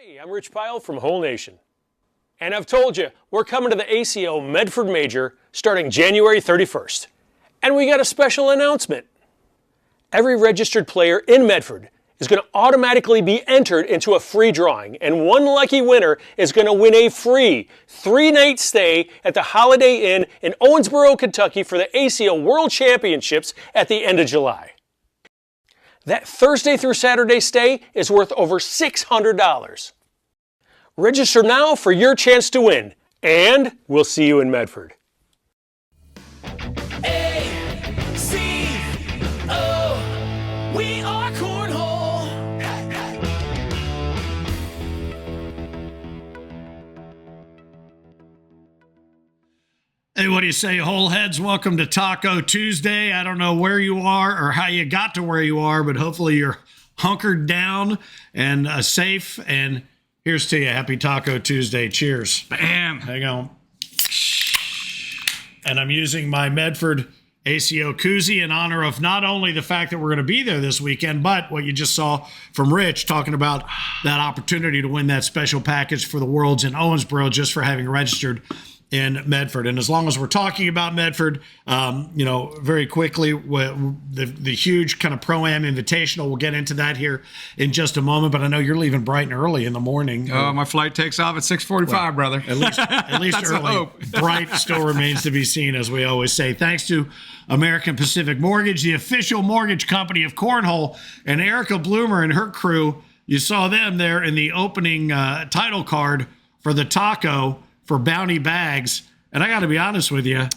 Hey, I'm Rich Pyle from Whole Nation. And I've told you, we're coming to the ACO Medford Major starting January 31st. And we got a special announcement. Every registered player in Medford is going to automatically be entered into a free drawing, and one lucky winner is going to win a free 3-night stay at the Holiday Inn in Owensboro, Kentucky for the ACO World Championships at the end of July. That Thursday through Saturday stay is worth over $600. Register now for your chance to win, and we'll see you in Medford. A-C-O, we are Cornhole. Hey, what do you say, whole heads? Welcome to Taco Tuesday. I don't know where you are or how you got to where you are, but hopefully you're hunkered down and safe. And here's to you. Happy Taco Tuesday. Cheers. Bam. Hang on. And I'm using my Medford ACO koozie in honor of not only the fact that we're going to be there this weekend, but what you just saw from Rich talking about that opportunity to win that special package for the Worlds in Owensboro just for having registered in Medford. And as long as we're talking about Medford, very quickly, the huge kind of Pro-Am Invitational, we'll get into that here in just a moment, but I know you're leaving bright and early in the morning. My flight takes off at 6:45, brother. At least early. Bright still remains to be seen, as we always say. Thanks to American Pacific Mortgage, the official mortgage company of Cornhole, and Erica Bloomer and her crew. You saw them there in the opening title card for the taco for Bounty Bags. And I got to be honest with you,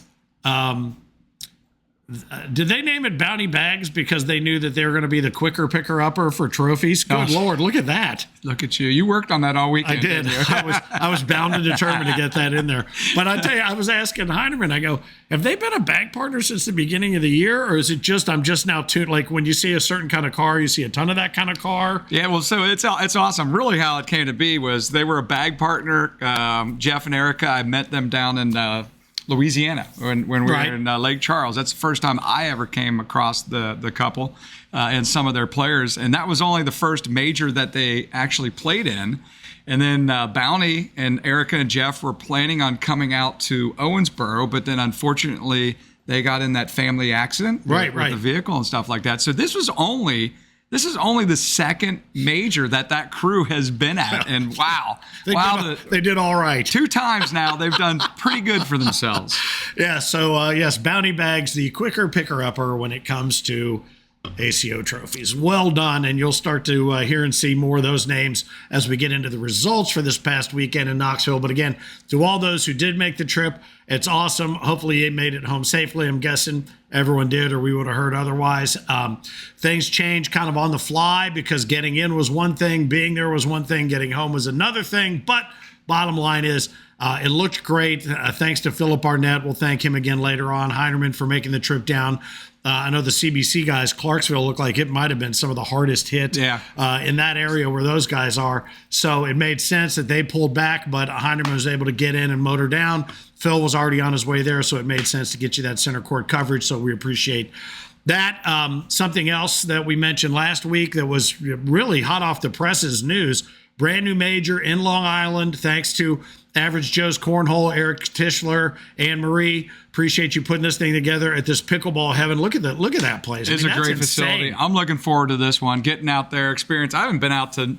did they name it Bounty Bags because they knew that they were going to be the quicker picker-upper for trophies? Good Lord, look at that. Look at you. You worked on that all weekend. I did. I was bound and determined to get that in there. But I tell you, I was asking Heineman, I go, have they been a bag partner since the beginning of the year? Or is it just, I'm just now tuned, like when you see a certain kind of car, you see a ton of that kind of car? Yeah, well, so it's awesome. Really how it came to be was they were a bag partner. Jeff and Erica, I met them down in Louisiana when we were in Lake Charles. That's the first time I ever came across the couple and some of their players. And that was only the first major that they actually played in. And then Bounty and Erica and Jeff were planning on coming out to Owensboro, but then unfortunately they got in that family accident with the vehicle and stuff like that. So this is only the second major that crew has been at. And wow. They did all right. 2 times now, they've done pretty good for themselves. Yeah, so yes, Bounty Bags, the quicker picker-upper when it comes to ACO trophies. Well done, and you'll start to hear and see more of those names as we get into the results for this past weekend in Knoxville. But again, to all those who did make the trip, it's awesome. Hopefully you made it home safely. I'm guessing everyone did, or we would have heard otherwise. Things change kind of on the fly because getting in was one thing, being there was one thing, getting home was another thing. But bottom line is, it looked great. Thanks to Phillip Barnett. We'll thank him again later on. Heinerman for making the trip down. I know the CBC guys, Clarksville looked like it might have been some of the hardest hit in that area where those guys are. So it made sense that they pulled back, but Heinerman was able to get in and motor down. Phil was already on his way there, so it made sense to get you that center court coverage. So we appreciate that. Something else that we mentioned last week that was really hot off the presses news, brand new major in Long Island, thanks to Average Joe's Cornhole, Eric Tischler, Anne Marie. Appreciate you putting this thing together at this pickleball heaven. Look at that place. It's a great facility. I'm looking forward to this one, getting out there, experience. I haven't been out to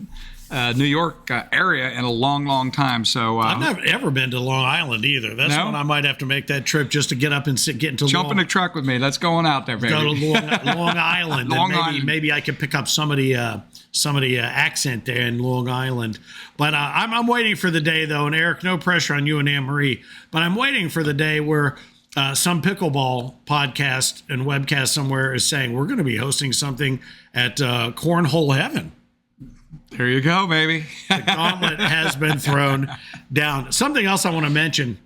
New York area in a long time. So I've never ever been to Long Island either. That's when I might have to make that trip just to get up and get into jump in a truck with me. Let's go on out there, baby. Go to Long Island. Maybe I could pick up somebody accent there in Long Island. But I'm waiting for the day though, and Eric, no pressure on you and Anne Marie, but I'm waiting for the day where some pickleball podcast and webcast somewhere is saying we're going to be hosting something at Cornhole Heaven. There you go, baby. The gauntlet has been thrown down. Something else I want to mention,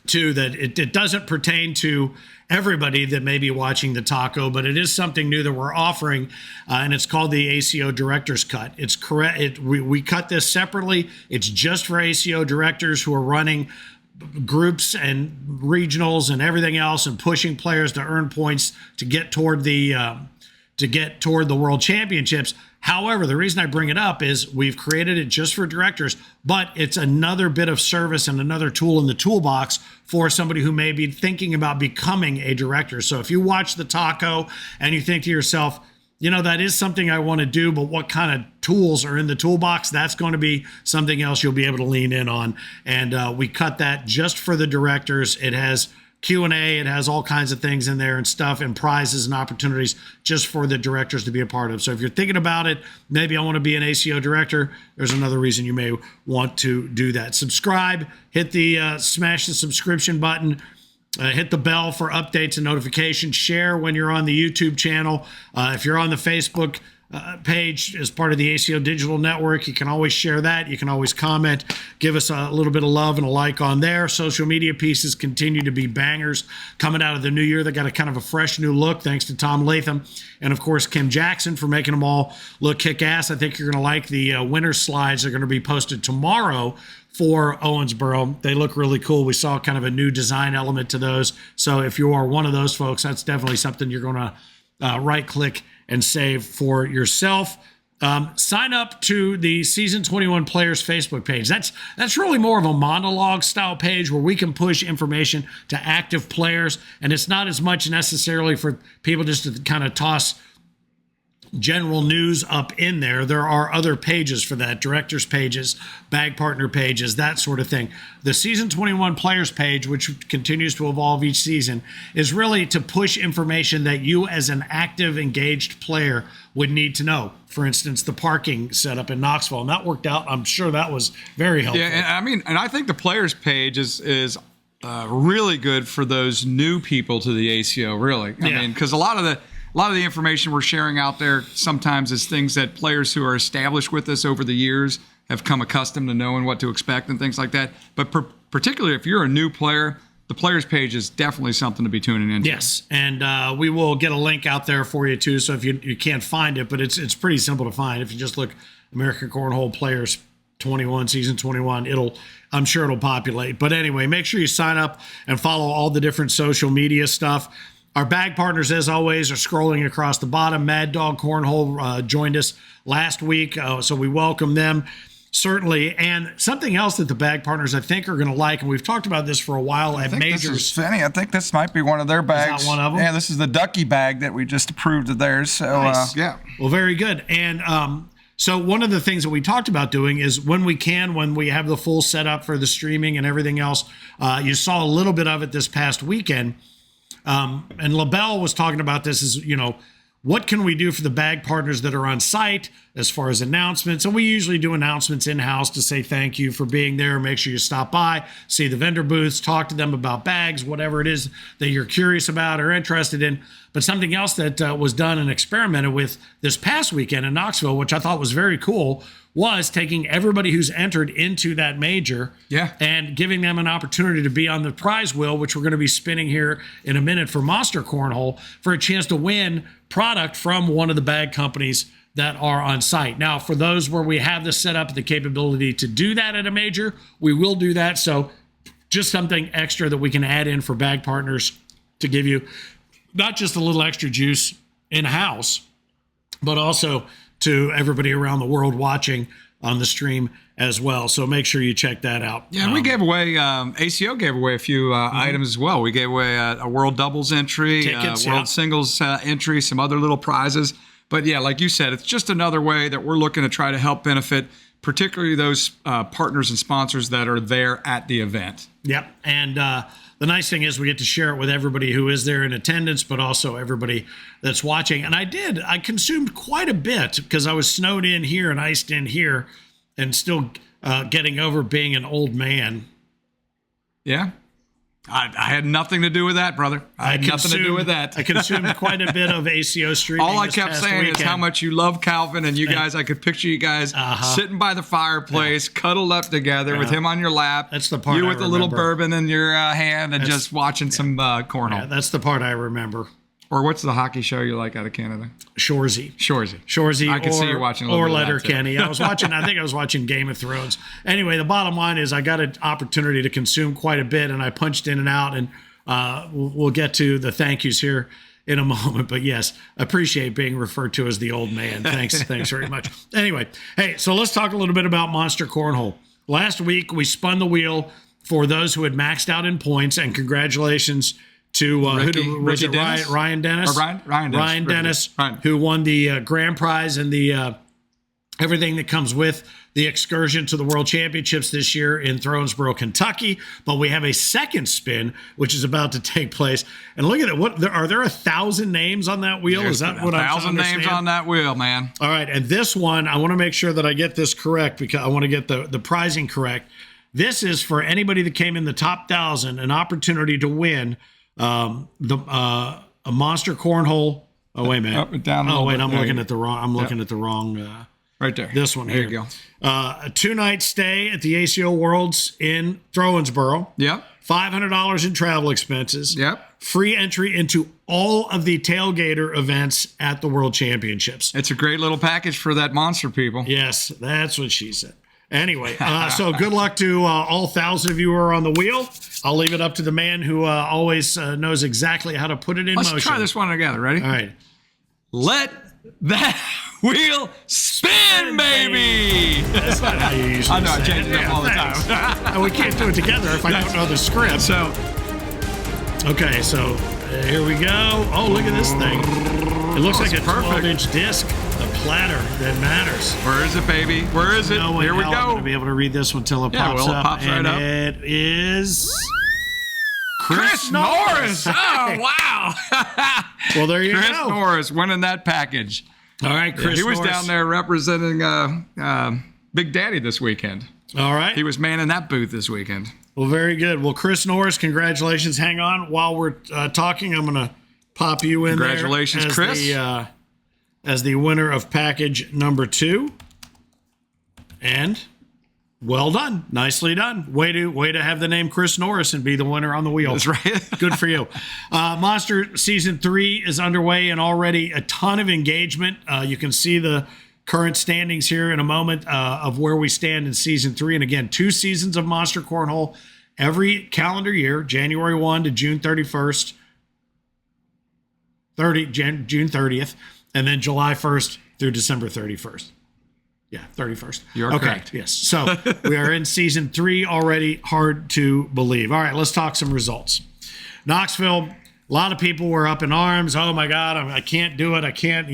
too, that it doesn't pertain to everybody that may be watching the taco, but it is something new that we're offering, and it's called the ACO Director's Cut. It's correct. We cut this separately. It's just for ACO directors who are running groups and regionals and everything else and pushing players to earn points to get toward the World Championships. However, the reason I bring it up is we've created it just for directors, but it's another bit of service and another tool in the toolbox for somebody who may be thinking about becoming a director. So if you watch the taco and you think to yourself, that is something I want to do, but what kind of tools are in the toolbox? That's going to be something else you'll be able to lean in on. And we cut that just for the directors. It has Q&A, it has all kinds of things in there and stuff and prizes and opportunities just for the directors to be a part of. So if you're thinking about it, maybe I want to be an ACO director, there's another reason you may want to do that. Subscribe, hit the smash the subscription button, hit the bell for updates and notifications, share when you're on the YouTube channel. If you're on the Facebook page as part of the ACO Digital Network, you can always share that. You can always comment, give us a little bit of love and a like on there. Social media pieces continue to be bangers coming out of the new year. They got a kind of a fresh new look thanks to Tom Latham and of course Kim Jackson for making them all look kick-ass. I think you're going to like the winter slides. They're going to be posted tomorrow for Owensboro. They look really cool. We saw kind of a new design element to those. So if you are one of those folks, that's definitely something you're going to right click and save for yourself. Sign up to the Season 21 Players Facebook page. That's really more of a monologue style page where we can push information to active players, and it's not as much necessarily for people just to kind of toss general news up in there. There are other pages for that, directors pages, bag partner pages, that sort of thing. The Season 21 Players page, which continues to evolve each season, is really to push information that you as an active, engaged player would need to know. For instance, the parking setup in Knoxville, and that worked out. I'm sure that was very helpful. Yeah, and I think the Players page is really good for those new people to the ACO, really. I mean, because a lot of the information we're sharing out there sometimes is things that players who are established with us over the years have come accustomed to knowing what to expect and things like that. But particularly if you're a new player, the Players page is definitely something to be tuning into. Yes, and we will get a link out there for you too. So if you can't find it, but it's pretty simple to find. If you just look American Cornhole Players 21, Season 21, I'm sure it'll populate. But anyway, make sure you sign up and follow all the different social media stuff. Our bag partners, as always, are scrolling across the bottom. Mad Dog Cornhole joined us last week, so we welcome them, certainly. And something else that the bag partners, I think, are going to like, and we've talked about this for a while at majors. This is Finney. I think this might be one of their bags. Is that one of them? Yeah, this is the Ducky bag that we just approved of theirs. So, Nice. yeah. Well, very good. And so one of the things that we talked about doing is when we have the full setup for the streaming and everything else, you saw a little bit of it this past weekend. And LaBelle was talking about this as, what can we do for the bag partners that are on site as far as announcements? And we usually do announcements in-house to say thank you for being there. Make sure you stop by, see the vendor booths, talk to them about bags, whatever it is that you're curious about or interested in. But something else that was done and experimented with this past weekend in Knoxville, which I thought was very cool, was taking everybody who's entered into that major and giving them an opportunity to be on the prize wheel, which we're going to be spinning here in a minute for Monster Cornhole, for a chance to win product from one of the bag companies that are on site. Now, for those where we have the setup, the capability to do that at a major, we will do that. So just something extra that we can add in for bag partners to give you not just a little extra juice in-house, but also to everybody around the world watching on the stream as well. So make sure you check that out. Yeah, and we gave away, ACO gave away a few items as well. We gave away a world doubles entry, Tickets, world singles entry, some other little prizes. But yeah, like you said, it's just another way that we're looking to try to help benefit particularly those partners and sponsors that are there at the event. Yep. And the nice thing is we get to share it with everybody who is there in attendance, but also everybody that's watching. And I consumed quite a bit because I was snowed in here and iced in here and still getting over being an old man. Yeah. I had nothing to do with that, brother. I had nothing to do with that. I consumed quite a bit of ACO streaming. All I kept saying is how much you love Calvin, and you guys, I could picture you guys sitting by the fireplace, cuddled up together with him on your lap. That's the part you I with remember. a little bourbon in your hand and just watching some cornhole. Yeah, that's the part I remember. Or what's the hockey show you like out of Canada? Shoresy. I can see you watching a little bit of that, Letterkenny. I think I was watching Game of Thrones. Anyway, the bottom line is I got an opportunity to consume quite a bit, and I punched in and out, and we'll get to the thank yous here in a moment. But yes, appreciate being referred to as the old man. Thanks very much. Anyway, hey, so let's talk a little bit about Monster Cornhole. Last week, we spun the wheel for those who had maxed out in points, and congratulations to Ryan Dennis? Ryan Dennis, who won the grand prize and the everything that comes with the excursion to the World Championships this year in Thronesboro, Kentucky. But we have a second spin, which is about to take place. And look at it. Are there 1,000 names on that wheel? There's is that what I'm 1,000 names on that wheel, man. All right. And this one, I want to make sure that I get this correct because I want to get the pricing correct. This is for anybody that came in the top 1,000, an opportunity to win a Monster Cornhole. Oh, wait a minute. Up and down. Oh, wait, I'm looking at the wrong. I'm looking at the wrong. Right there. This one here. There you go. A 2-night stay at the ACO Worlds in Thronesboro. Yep. $500 in travel expenses. Yep. Free entry into all of the tailgater events at the World Championships. It's a great little package for that monster, people. Yes, that's what she said. Anyway, so good luck to all 1,000 of you who are on the wheel. I'll leave it up to the man who always knows exactly how to put it in motion. Let's try this one together. Ready? All right. Let that wheel spin, baby! That's not how you usually I know, I say change it up all the time. And we can't do it together if I don't know the script. So, okay, so here we go. Oh, look at this thing. It looks like a 12-inch disc, a platter that matters. where is it, baby? Where is it? No way Here we in hell I'm go. going to be able to read this one until it Yeah, pops well, it up. pops right and up. it is Chris Norris! Oh, wow! Well, there you Chris go. Norris winning that package. All right, Chris He was Norris. down there representing Big Daddy this weekend. All right. He was manning that booth this weekend. Well, very good. Well, Chris Norris, congratulations. Hang on. While we're talking, I'm going to pop you in Congratulations, there Chris. as the winner of package number 2. And well done. Nicely done. Way to have the name Chris Norris and be the winner on the wheel. That's right. Good for you. Monster Season 3 is underway and already a ton of engagement. You can see the current standings here in a moment of where we stand in Season 3. And again, 2 seasons of Monster Cornhole every calendar year, January 1 to June 31st, June 30th, and then July 1st through December 31st. Yeah, 31st. You're correct. Yes. So we are in Season 3 already. Hard to believe. All right, let's talk some results. Knoxville, a lot of people were up in arms. Oh, my God, I can't do it. I can't,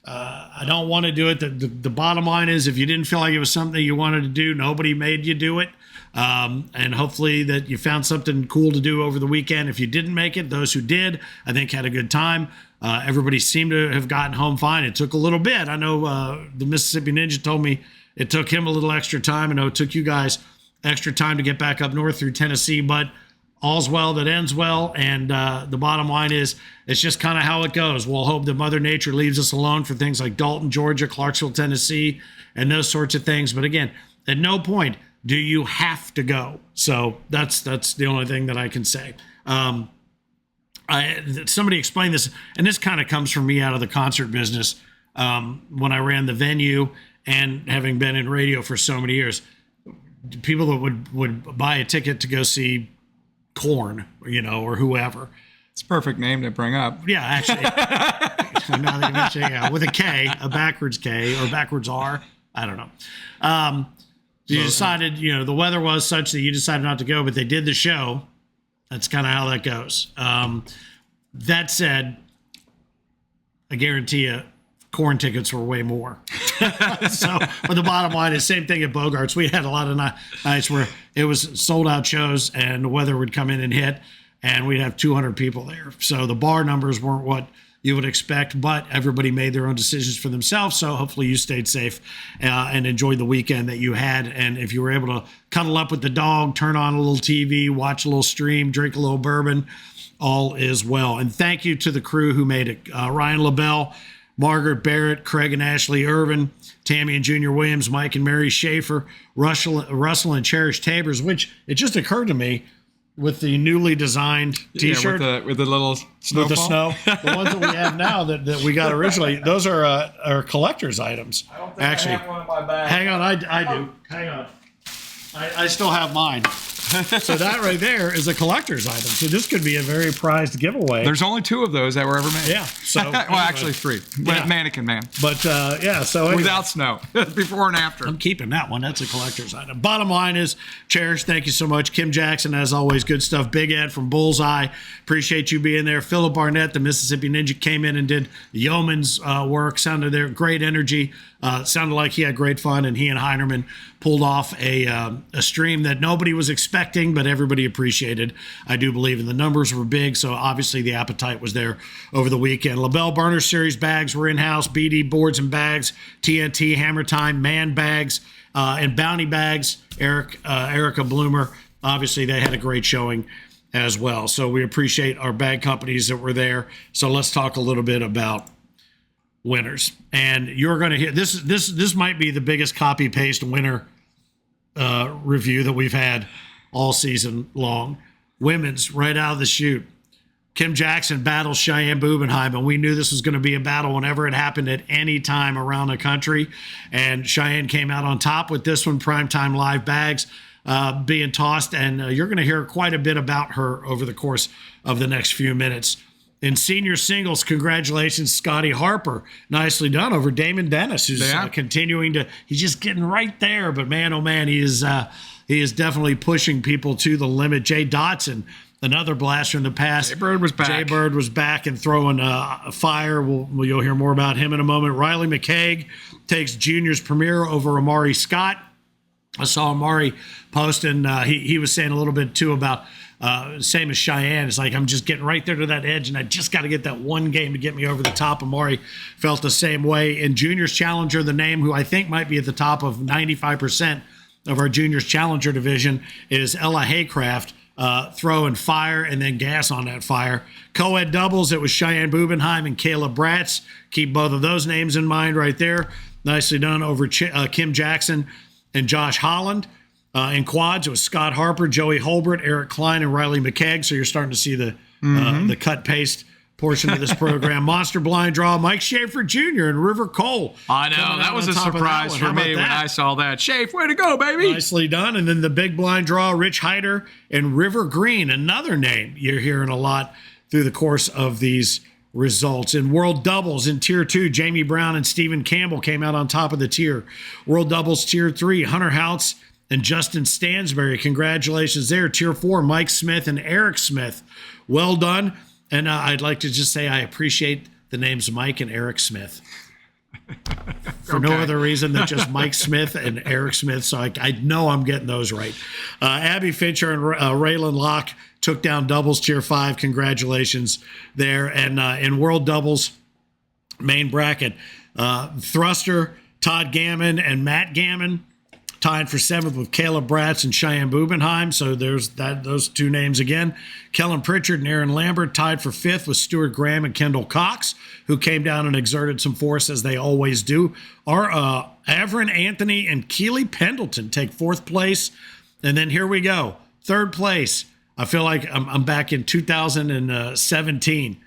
I don't want to do it. The bottom line is if you didn't feel like it was something you wanted to do, nobody made you do it. And hopefully that you found something cool to do over the weekend. If you didn't make it, those who did, I think had a good time. Everybody seemed to have gotten home fine. It took a little bit. I know the Mississippi Ninja told me it took him a little extra time. I know it took you guys extra time to get back up north through Tennessee, but all's well that ends well. And the bottom line is it's just kind of how it goes. We'll hope that Mother Nature leaves us alone for things like Dalton, Georgia, Clarksville, Tennessee, and those sorts of things. But again, at no point do you have to go. So that's the only thing that I can say. Somebody explained this, and this kind of comes from me out of the concert business when I ran the venue and having been in radio for so many years. People that would buy a ticket to go see Korn, or whoever. It's a perfect name to bring up. Yeah, actually. Now that you mention it, yeah, with a K, a backwards K or backwards R. I don't know. You decided, the weather was such that you decided not to go, but they did the show. That's kind of how that goes. That said, I guarantee you, Korn tickets were way more. So, but the bottom line is same thing at Bogart's. We had a lot of nights where it was sold out shows and the weather would come in and hit, and we'd have 200 people there. So the bar numbers weren't what you would expect, but everybody made their own decisions for themselves. So hopefully you stayed safe and enjoyed the weekend that you had. And if you were able to cuddle up with the dog, turn on a little TV, watch a little stream, drink a little bourbon, all is well. And thank you to the crew who made it. Ryan LaBelle, Margaret Barrett, Craig and Ashley Irvin, Tammy and Junior Williams, Mike and Mary Schaefer, Russell and Cherish Tabers, which it just occurred to me with the newly designed T-shirt. Yeah, with the little snowfall. With the snow. The ones that we have now that we got originally, those are collector's items. I don't think Actually, I have one in my bag. hang on, I do. Hang on. I still have mine. So that right there is a collector's item. So this could be a very prized giveaway. There's only 2 of those that were ever made. Yeah. So Well, actually 3. Yeah. Mannequin Man. But so anyway, Without snow. Before and after. I'm keeping that one. That's a collector's item. Bottom line is, Cherish, thank you so much. Kim Jackson, as always, good stuff. Big Ed from Bullseye, appreciate you being there. Phillip Barnett, the Mississippi Ninja, came in and did the yeoman's work. Sounded there, great energy. Sounded like he had great fun, and he and Heinerman pulled off a stream that nobody was expecting, but everybody appreciated. I do believe, and the numbers were big, so obviously the appetite was there over the weekend. LaBelle Burner Series bags were in-house, BD boards and bags, TNT, Hammer Time, Man bags, and Bounty bags. Erica Bloomer, obviously they had a great showing as well. So we appreciate our bag companies that were there. So let's talk a little bit about winners. And you're going to hear this might be the biggest copy paste winner review that we've had all season long. Women's right out of the chute. Kim Jackson battles Cheyenne Bubenheim, and we knew this was going to be a battle whenever it happened at any time around the country. And Cheyenne came out on top with this one, primetime live bags being tossed, and you're going to hear quite a bit about her over the course of the next few minutes. In senior singles, congratulations, Scotty Harper. Nicely done over Damon Dennis, who's continuing to, he's just getting right there. But man, oh man, he is definitely pushing people to the limit. Jay Dotson, another blaster in the past. Jay Bird was back and throwing fire. You'll hear more about him in a moment. Riley McCaig takes juniors premier over Amari Scott. I saw Amari posting. He was saying a little bit too about same as Cheyenne. It's like, I'm just getting right there to that edge, and I just got to get that one game to get me over the top. Amari felt the same way. In juniors challenger, the name who I think might be at the top of 95% of our juniors challenger division is Ella Haycraft. Throwing fire and then gas on that fire. Co-ed doubles, it was Cheyenne Bubenheim and Kayla Bratz. Keep both of those names in mind right there. Nicely done over Kim Jackson and Josh Holland. In quads, it was Scott Harper, Joey Holbert, Eric Klein, and Riley McCaig. So you're starting to see the cut paste portion of this program. Monster blind draw, Mike Schaefer Jr. and River Cole. I know, that was a surprise for me when I saw that. Schaefer, way to go, baby. Nicely done. And then the big blind draw, Rich Hyder and River Green, another name you're hearing a lot through the course of these results. In world doubles in tier 2, Jamie Brown and Stephen Campbell came out on top of the tier. World doubles tier 3, Hunter Houts and Justin Stansberry. Congratulations there. Tier 4, Mike Smith and Eric Smith. Well done. And I'd like to just say I appreciate the names Mike and Eric Smith for no other reason than just Mike Smith and Eric Smith. So I know I'm getting those right. Abby Fincher and Raylan Locke took down doubles tier 5. Congratulations there. And in world doubles main bracket, Thruster, Todd Gammon, and Matt Gammon tied for 7th with Caleb Bratz and Cheyenne Bubenheim. So there's those two names again. Kellen Pritchard and Aaron Lambert tied for 5th with Stuart Graham and Kendall Cox, who came down and exerted some force as they always do. Our Averin Anthony and Keely Pendleton take 4th place. And then here we go. 3rd place. I feel like I'm back in 2017.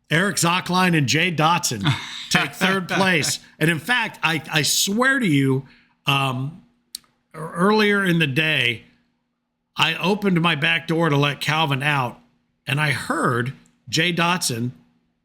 Eric Zockline and Jay Dotson take 3rd place. And in fact, I swear to you, earlier in the day, I opened my back door to let Calvin out, and I heard Jay Dotson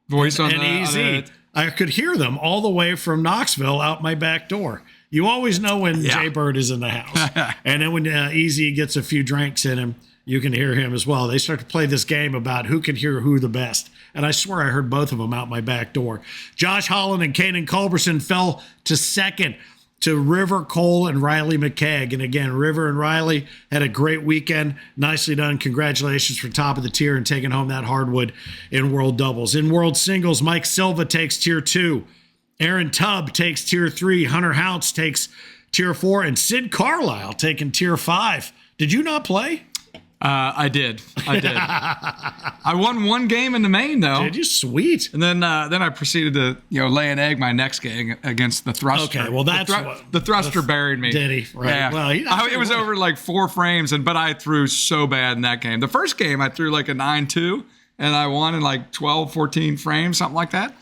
voice on and the EZ. I could hear them all the way from Knoxville out my back door. You always know when Jay Bird is in the house. And then when EZ gets a few drinks in him, you can hear him as well. They start to play this game about who can hear who the best. And I swear I heard both of them out my back door. Josh Holland and Kanan Culberson fell to 2nd to River, Cole, and Riley McCaig. And again, River and Riley had a great weekend. Nicely done. Congratulations for top of the tier and taking home that hardwood in world doubles. In world singles, Mike Silva takes tier 2. Aaron Tubb takes tier 3. Hunter Houts takes tier 4. And Sid Carlisle taking tier 5. Did you not play? I did. I won one game in the main, though. Did you? Sweet. And then I proceeded to lay an egg my next game against the Thruster. Okay, well that's the Thruster buried me. Did he? Right. Yeah. Well, it was over like 4 frames, but I threw so bad in that game. The first game I threw like a 9-2, and I won in like 12, 14 frames, something like that.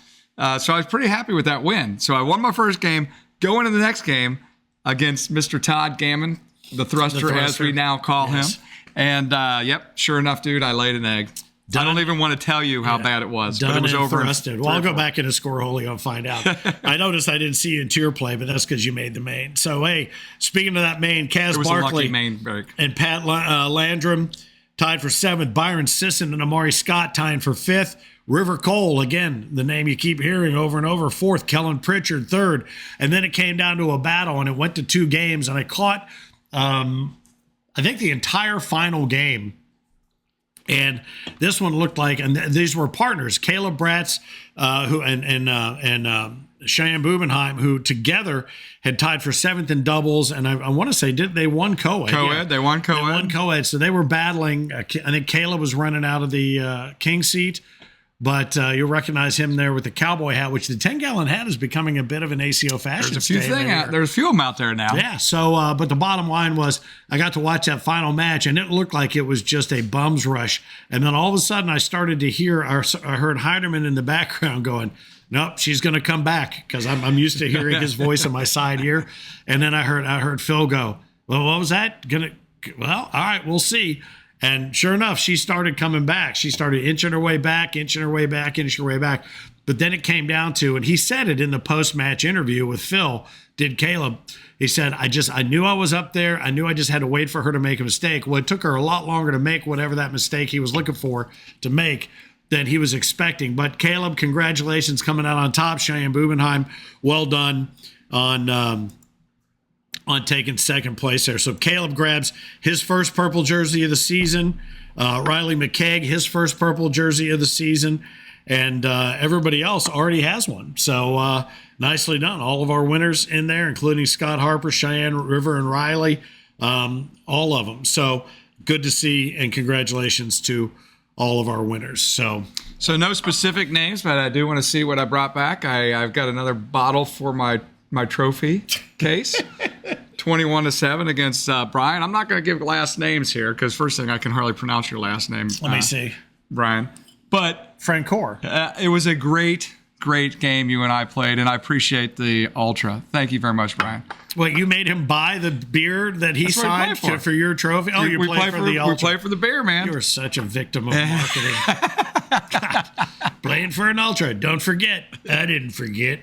So I was pretty happy with that win. So I won my first game. Go into the next game against Mr. Todd Gammon, the Thruster as we now call him. And yep, sure enough, dude, I laid an egg. I don't even want to tell you how bad it was, but it was over. Well, I'll go back into Scoreholio and find out. I noticed I didn't see you in tier play, but that's because you made the main. So, hey, speaking of that main, Kaz Barkley main break. And Pat Landrum tied for 7th. Byron Sisson and Amari Scott tying for 5th. River Cole, again, the name you keep hearing over and over, 4th. Kellen Pritchard, 3rd. And then it came down to a battle, and it went to 2 games. And I caught, I think, the entire final game. And this one looked like, and these were partners, Caleb Bratz, and Cheyenne Bubenheim, who together had tied for 7th in doubles. And I want to say, they won co-ed? Co-ed, they won co-ed. They won co-ed. So they were battling. I think Caleb was running out of the king seat. But you'll recognize him there with the cowboy hat, which the 10-gallon hat is becoming a bit of an ACO fashion. There's a few of them out there now. Yeah. So, but the bottom line was, I got to watch that final match, and it looked like it was just a bum's rush. And then all of a sudden, I started to hear, I heard Heiderman in the background going, "Nope, she's going to come back," because I'm used to hearing his voice in my side ear. And then I heard Phil go, "Well, what was that? Well, all right, we'll see." And sure enough, she started coming back. She started inching her way back. But then it came down to, and he said it in the post-match interview with Phil, did Caleb. He said, I knew I was up there. I knew I just had to wait for her to make a mistake. Well, it took her a lot longer to make whatever that mistake he was looking for to make than he was expecting. But Caleb, congratulations coming out on top. Cheyenne Bubenheim, well done on taking 2nd place there. So Caleb grabs his first purple jersey of the season. Riley McKeag, his first purple jersey of the season. And everybody else already has one. So nicely done. All of our winners in there, including Scott Harper, Cheyenne, River, and Riley. All of them. So good to see, and congratulations to all of our winners. So no specific names, but I do want to see what I brought back. I've got another bottle for my trophy case. 21-7 against Brian. I'm not going to give last names here because first thing, I can hardly pronounce your last name. Let me see. Brian. But Francor. It was a great game you and I played, and I appreciate the Ultra. Thank you very much, Brian. Well, you made him buy the beer that he signed for your trophy? Oh, you played for the Ultra. We played for the beer, man. You were such a victim of marketing. God, playing for an Ultra. Don't forget. I didn't forget.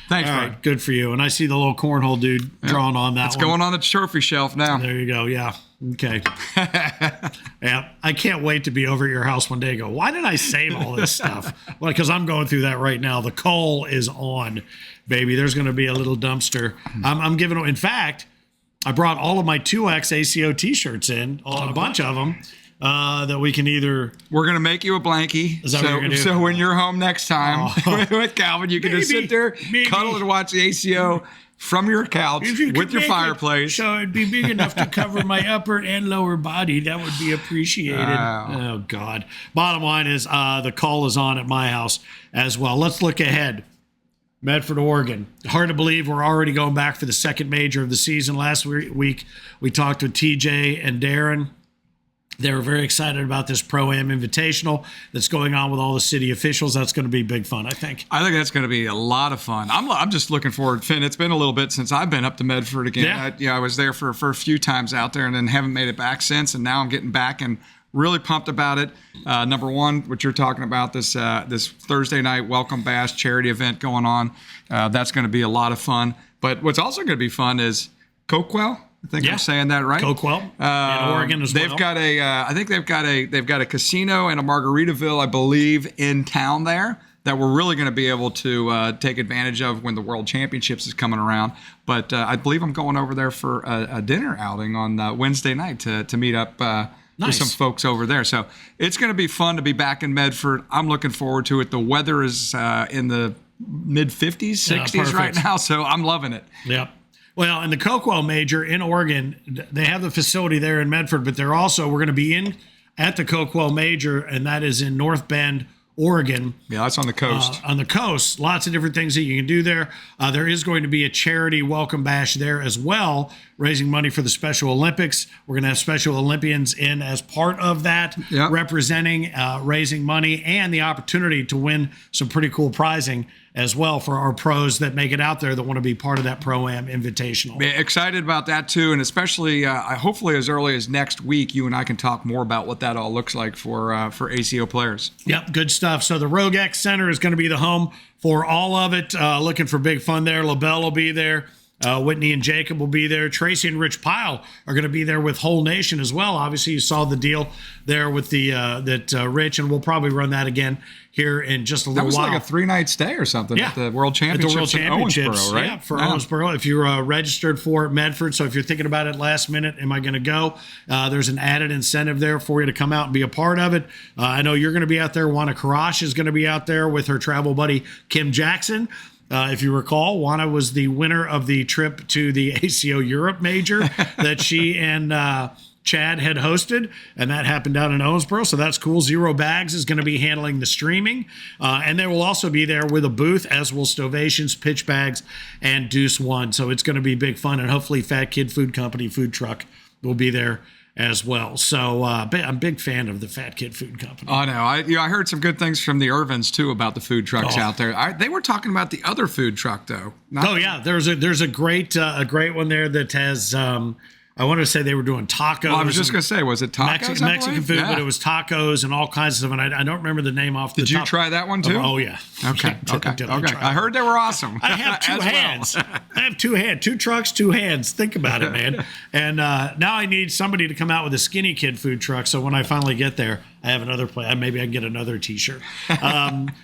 Thanks, All right, good for you. And I see the little cornhole dude drawn on that one. It's going on the trophy shelf now. There you go. Yeah. Okay. Yeah. I can't wait to be over at your house one day and go, why did I save all this stuff? Well, because I'm going through that right now. The coal is on, baby. There's going to be a little dumpster. I'm giving in fact, I brought all of my 2X ACO t-shirts in, a bunch of them. That we can either... We're going to make you a blankie. Is that what you're going to do? So when you're home next time with Calvin, you can just sit there, cuddle and watch the ACO from your couch with your fireplace. So it'd be big enough to cover my upper and lower body. That would be appreciated. Oh, God. Bottom line is the call is on at my house as well. Let's look ahead. Medford, Oregon. Hard to believe we're already going back for the 2nd major of the season. Last week, we talked with TJ and Darren. They were very excited about this Pro-Am Invitational that's going on with all the city officials. That's going to be big fun, I think. I think that's going to be a lot of fun. I'm just looking forward. Finn, it's been a little bit since I've been up to Medford again. Yeah. I was there for a few times out there and then haven't made it back since. And now I'm getting back and really pumped about it. Number one, what you're talking about, this Thursday night Welcome Bash charity event going on. That's going to be a lot of fun. But what's also going to be fun is Coquel. I think I'm saying that right. Coquel in Oregon as well. They've got I think they've got a casino and a Margaritaville, I believe, in town there that we're really going to be able to take advantage of when the World Championships is coming around. But I believe I'm going over there for a dinner outing on Wednesday night to meet up with some folks over there. So it's going to be fun to be back in Medford. I'm looking forward to it. The weather is in the mid 50s, 60s right now, so I'm loving it. Yep. Well, in the Coquel Major in Oregon, they have the facility there in Medford, but we're going to be at the Coquel Major, and that is in North Bend, Oregon. Yeah, that's on the coast. On the coast, lots of different things that you can do there. There is going to be a charity welcome bash there as well, raising money for the Special Olympics. We're going to have Special Olympians in as part of that, representing, raising money, and the opportunity to win some pretty cool prizing as well for our pros that make it out there that want to be part of that Pro-Am Invitational. Excited about that too, and especially hopefully as early as next week, you and I can talk more about what that all looks like for ACO players. Yep, good stuff. So the Rogue X Center is going to be the home for all of it. Looking for big fun there. LaBelle will be there. Whitney and Jacob will be there. Tracy and Rich Pyle are going to be there with Whole Nation as well. Obviously, you saw the deal there with the Rich, and we'll probably run that again here in just a little while. That was like a 3-night stay or something at the World Championships, in Owensboro, right? Yeah, for Owensboro. If you're registered for Medford, so if you're thinking about it last minute, am I going to go? There's an added incentive there for you to come out and be a part of it. I know you're going to be out there. Juana Karash is going to be out there with her travel buddy, Kim Jackson. If you recall, Juana was the winner of the trip to the ACO Europe Major that she and Chad had hosted, and that happened down in Owensboro, so that's cool. Zero Bags is going to be handling the streaming, and they will also be there with a booth, as will Stovations, Pitch Bags, and Deuce One. So it's going to be big fun, and hopefully Fat Kid Food Company food truck will be there as well. So I'm a big fan of the Fat Kid Food Company. Oh, no. I heard some good things from the Irvins, too, about the food trucks out there. They were talking about the other food truck, though. There's a great one there that has... I wanted to say they were doing tacos. Well, I was just going to say, was it tacos? Mexican food, but it was tacos and all kinds of stuff. And I don't remember the name off the top. Did you try that one too? Oh, yeah. Okay. I heard they were awesome. I have two hands. I have two hands. 2 trucks, 2 hands. Think about it, man. And now I need somebody to come out with a Skinny Kid food truck. So when I finally get there, I have another plan. Maybe I can get another T-shirt.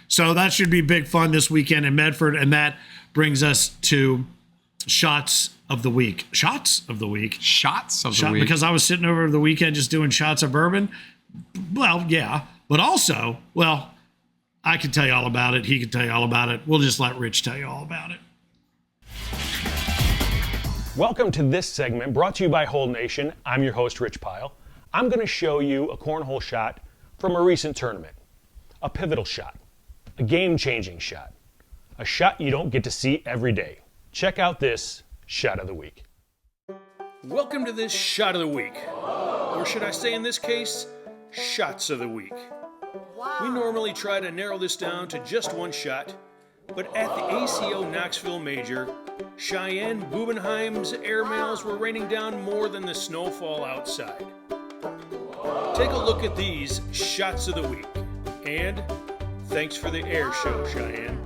So that should be big fun this weekend in Medford. And that brings us to Shots of the Week. Shots of the Week. Because I was sitting over the weekend just doing shots of bourbon. Well, yeah. But also, I can tell you all about it. He can tell you all about it. We'll just let Rich tell you all about it. Welcome to this segment brought to you by Whole Nation. I'm your host, Rich Pyle. I'm going to show you a cornhole shot from a recent tournament. A pivotal shot. A game-changing shot. A shot you don't get to see every day. Check out this Shot of the Week. Welcome to this Shot of the Week. Or should I say in this case, Shots of the Week. Wow. We normally try to narrow this down to just one shot, but at the ACO Knoxville Major, Cheyenne Bubenheim's airmails were raining down more than the snowfall outside. Take a look at these Shots of the Week. And thanks for the air show, Cheyenne.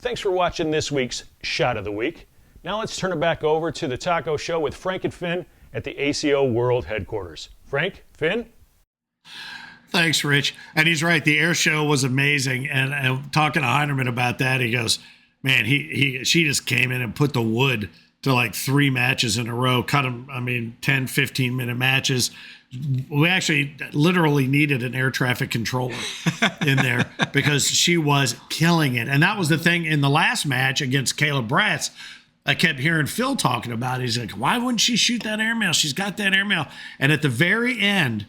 Thanks for watching this week's Shot of the Week. Now let's turn it back over to the Taco Show with Frank and Finn at the ACO World Headquarters. Frank, Finn? Thanks, Rich. And he's right. The air show was amazing. And talking to Heinerman about that, he goes, man, she just came in and put the wood to like 3 matches in a row, cut them, 10, 15-minute matches. We actually literally needed an air traffic controller in there because she was killing it. And that was the thing in the last match against Caleb Bratz. I kept hearing Phil talking about it. He's like, why wouldn't she shoot that airmail? She's got that airmail. And at the very end,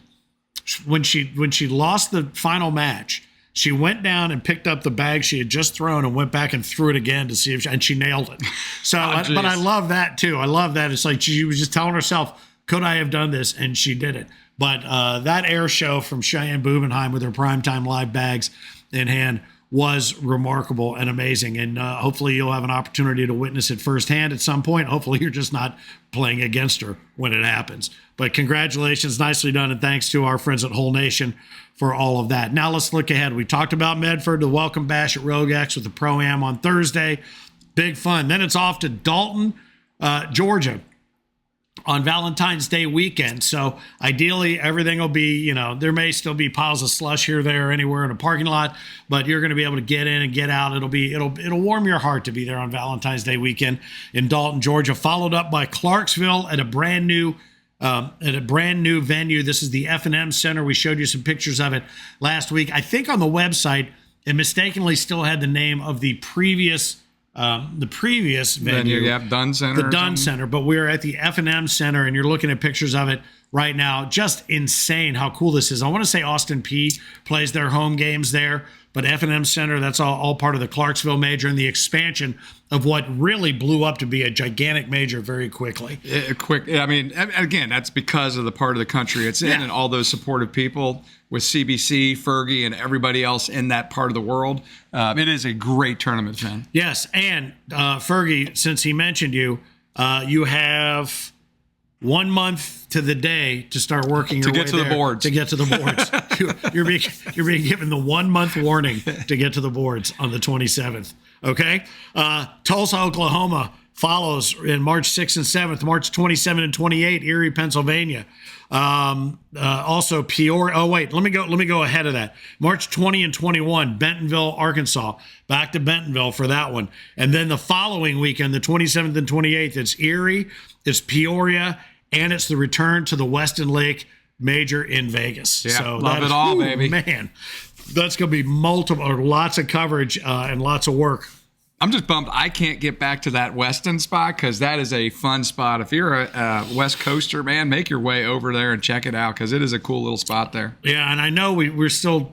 when she lost the final match, she went down and picked up the bag she had just thrown and went back and threw it again to see if and she nailed it. So, but I love that too. I love that. It's like she was just telling herself, could I have done this? And she did it. But that air show from Cheyenne Bubenheim with her primetime live bags in hand was remarkable and amazing. And hopefully you'll have an opportunity to witness it firsthand at some point. Hopefully you're just not playing against her when it happens. But congratulations, nicely done, and thanks to our friends at Whole Nation for all of that. Now let's look ahead. We talked about Medford, the welcome bash at Rogue X with the Pro-Am on Thursday. Big fun. Then it's off to Dalton, Georgia, on Valentine's Day weekend. So ideally everything will be, there may still be piles of slush here, there, anywhere in a parking lot, but you're going to be able to get in and get out. It'll warm your heart to be there on Valentine's Day weekend in Dalton, Georgia, followed up by Clarksville at a brand new venue. This is the F&M Center. We showed you some pictures of it last week. I think on the website it mistakenly still had the name of the previous venue. You have Dunn Center. The Dunn Center, but we're at the F&M Center, and you're looking at pictures of it right now. Just insane how cool this is. I want to say Austin Peay plays their home games there, but F&M Center, that's all part of the Clarksville Major and the expansion of what really blew up to be a gigantic major very quickly. I mean, again, that's because of the part of the country it's in and all those supportive people with CBC, Fergie, and everybody else in that part of the world. It is a great tournament, man. Yes, and Fergie, since he mentioned you, you have 1 month to the day to start working your way to the boards. To get to the boards. you're being given the 1 month warning to get to the boards on the 27th. Okay? Tulsa, Oklahoma follows in March 6th and 7th, March 27 and 28, Erie, Pennsylvania. Also Peoria. Oh, wait, let me go ahead of that. March 20 and 21, Bentonville, Arkansas. Back to Bentonville for that one. And then the following weekend, the 27th and 28th, it's Erie, it's Peoria, and it's the return to the Weston Lake Major in Vegas. Yeah, so love it all, baby. Man, that's going to be lots of coverage and lots of work. I'm just bummed I can't get back to that Weston spot because that is a fun spot. If you're a West Coaster, man, make your way over there and check it out because it is a cool little spot there. Yeah, and I know we're still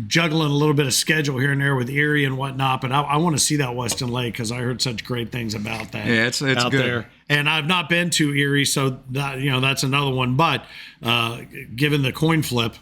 juggling a little bit of schedule here and there with Erie and whatnot, but I want to see that Weston Lake because I heard such great things about that. Yeah, it's out good. there. And I've not been to Erie, so that's another one. But given the coin flip,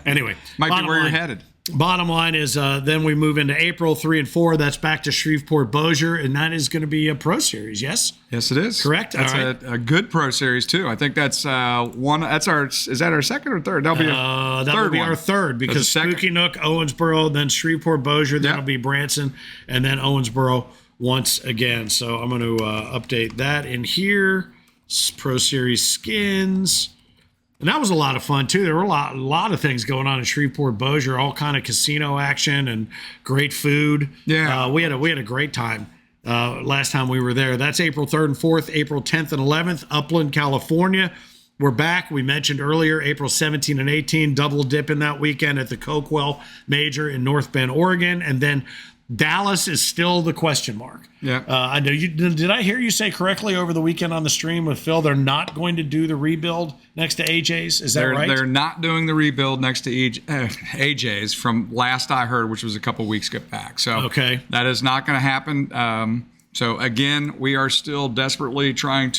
anyway, might be where you're headed. Bottom line is then we move into April 3 and 4. That's back to Shreveport Bossier, and that is going to be a Pro Series, yes? Yes, it is. Correct? That's all right. a good Pro Series, too. I think that's one. Is that our second or third? That'll be our third because Spooky Nook, Owensboro, then Shreveport Bossier, then it'll be Branson, and then Owensboro once again. So I'm going to update that in here. Pro Series skins. And that was a lot of fun, too. There were a lot of things going on in Shreveport Bossier, all kind of casino action and great food. Yeah. We had a great time last time we were there. That's April 3rd and 4th, April 10th and 11th, Upland, California. We're back. We mentioned earlier, April 17 and 18, double dip in that weekend at the Coquel Major in North Bend, Oregon. And then Dallas is still the question mark. Yeah. I know you. Did I hear you say correctly over the weekend on the stream with Phil? They're not going to do the rebuild next to AJ's. Is that right? They're not doing the rebuild next to AJ's from last I heard, which was a couple weeks back. So okay, that is not going to happen. So again, we are still aggressively trying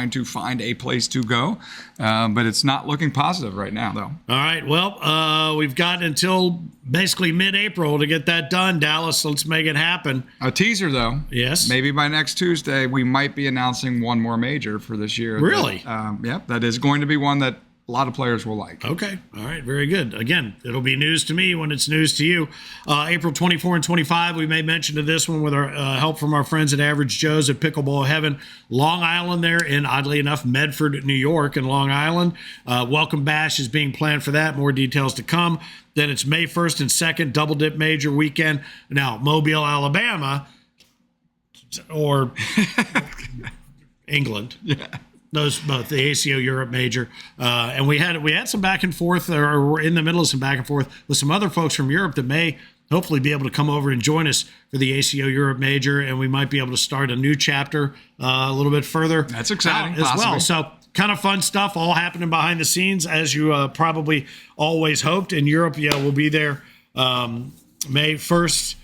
to find a place to go, but it's not looking positive right now, though. All right. Well, we've got until basically mid-April to get that done, Dallas. Let's make it happen. A teaser, though. Yes. Maybe by next Tuesday, we might be announcing one more major for this year. Really? That is going to be one that a lot of players will like. Okay. All right. Very good. Again, it'll be news to me when it's news to you. April 24 and 25, we made mention of this one with our help from our friends at Average Joe's at Pickleball Heaven, Long Island there, and oddly enough, Medford, New York, and Long Island. Welcome Bash is being planned for that. More details to come. Then it's May 1st and 2nd, Double Dip Major weekend. Now, Mobile, Alabama, or England. Yeah. Those both the ACO Europe Major, and we had some back and forth, or we're in the middle of some back and forth with some other folks from Europe that may hopefully be able to come over and join us for the ACO Europe Major, and we might be able to start a new chapter a little bit further. That's exciting as well. So kind of fun stuff all happening behind the scenes, as you probably always hoped. In Europe, we'll be there May 1st,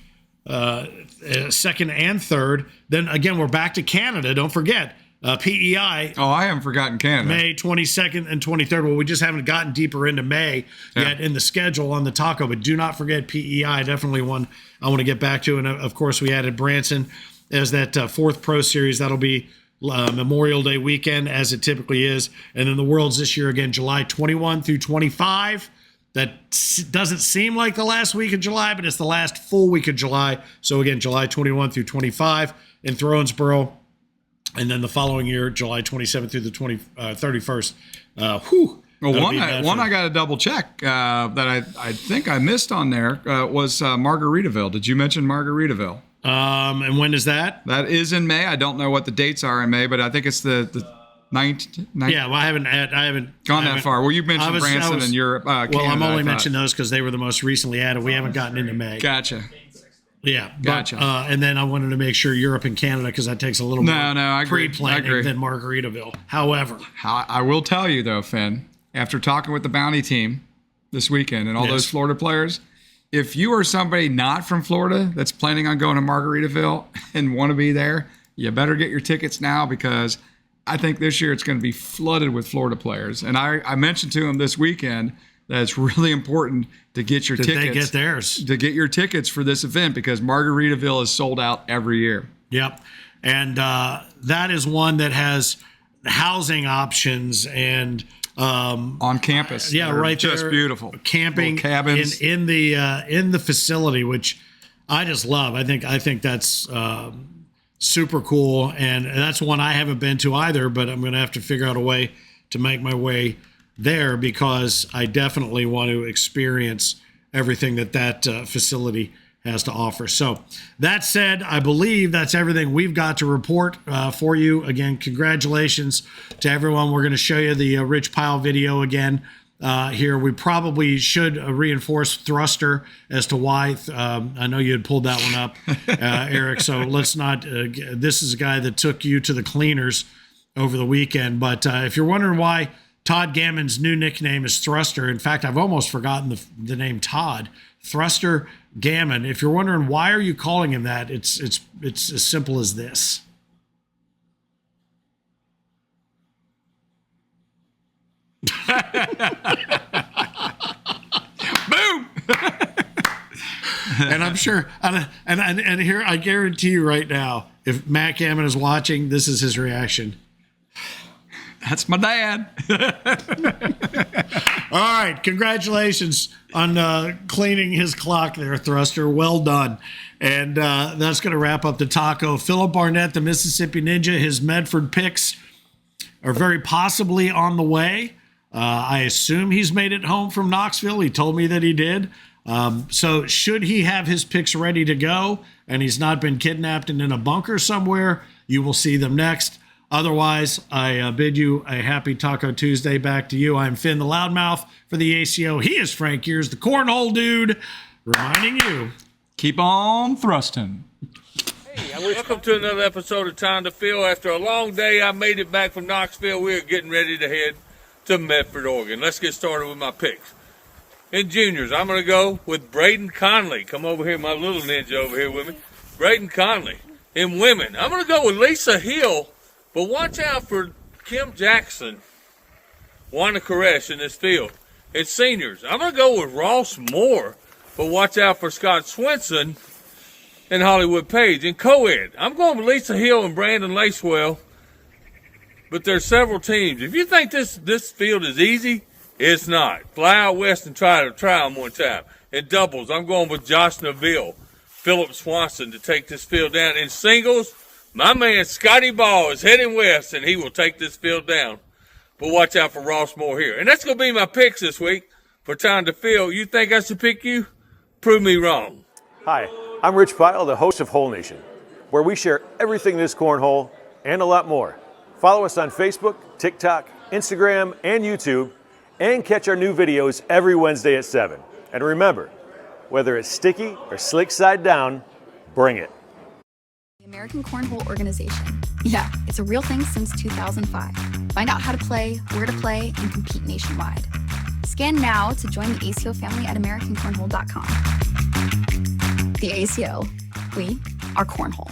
2nd, and 3rd. Then again, we're back to Canada. Don't forget. PEI. Oh, I haven't forgotten Canada. May 22nd and 23rd. Well, we just haven't gotten deeper into May yet in the schedule on the taco, but do not forget PEI. Definitely one I want to get back to. And of course, we added Branson as that fourth Pro Series. That'll be Memorial Day weekend, as it typically is. And then the Worlds this year, again, July 21 through 25. That doesn't seem like the last week of July, but it's the last full week of July. So again, July 21 through 25 in Thronesboro. And then the following year, July 27th through the 31st. Well, one I got to double check that I think I missed on there was Margaritaville. Did you mention Margaritaville? And when is that? That is in May. I don't know what the dates are in May, but I think it's the Yeah, well, I haven't gone that far. Well, you mentioned Branson and Europe. Canada, well, I'm only mentioning those because they were the most recently added. We haven't gotten into May. Gotcha. Yeah, gotcha. And then I wanted to make sure Europe and Canada because that takes a little more I agree. pre-planning than Margaritaville. However, I will tell you though, Finn, after talking with the Bounty team this weekend and all those Florida players, if you are somebody not from Florida that's planning on going to Margaritaville and want to be there, you better get your tickets now because I think this year it's going to be flooded with Florida players. And I mentioned to them this weekend that it's really important to get your tickets. They get theirs. To get your tickets for this event because Margaritaville is sold out every year. Yep. And that is one that has housing options and on campus. Yeah, right there. Just beautiful. Camping cabins in the facility, which I just love. I think that's super cool, and that's one I haven't been to either, but I'm going to have to figure out a way to make my way there because I definitely want to experience everything that facility has to offer. So that said, I believe that's everything we've got to report for you. Again, congratulations to everyone. We're going to show you the Rich Pyle video again here. We probably should reinforce thruster as to why. I know you had pulled that one up, Eric, so let's not. This is a guy that took you to the cleaners over the weekend. But if you're wondering why Todd Gammon's new nickname is Thruster, in fact, I've almost forgotten the name Todd. Thruster Gammon. If you're wondering why are you calling him that, it's as simple as this. Boom. And I'm sure, and here I guarantee you right now, if Matt Gammon is watching, this is his reaction. That's my dad. All right, congratulations on cleaning his clock there, Thruster. Well done. And that's going to wrap up the taco. Phillip Barnett, the Mississippi Ninja, his Medford picks are very possibly on the way. I assume he's made it home from Knoxville. He told me that he did. So should he have his picks ready to go and he's not been kidnapped and in a bunker somewhere, you will see them next. Otherwise, I bid you a happy Taco Tuesday. Back to you. I'm Finn the Loudmouth for the ACO. He is Frank Gears, the Cornhole Dude, reminding you, keep on thrusting. Hey, welcome to another episode of Time to Feel. After a long day, I made it back from Knoxville. We're getting ready to head to Medford, Oregon. Let's get started with my picks. In juniors, I'm going to go with Braden Conley. Come over here, my little ninja over here with me. Braden Conley. In women, I'm going to go with Lisa Hill. But watch out for Kim Jackson, Wanda Koresh in this field. In seniors, I'm going to go with Ross Moore. But watch out for Scott Swenson and Hollywood Page. In co-ed, I'm going with Lisa Hill and Brandon Lacewell. But there's several teams. If you think this field is easy, it's not. Fly out west and try them one time. In doubles, I'm going with Josh Neville, Phillip Swanson to take this field down. In singles, my man Scotty Ball is heading west, and he will take this field down. But watch out for Ross Moore here. And that's going to be my picks this week for Time to Feel. You think I should pick you? Prove me wrong. Hi, I'm Rich Pyle, the host of Hole Nation, where we share everything this cornhole and a lot more. Follow us on Facebook, TikTok, Instagram, and YouTube, and catch our new videos every Wednesday at 7. And remember, whether it's sticky or slick side down, bring it. American Cornhole Organization. Yeah, it's a real thing since 2005. Find out how to play, where to play, and compete nationwide. Scan now to join the ACO family at AmericanCornhole.com. The ACO. We are Cornhole.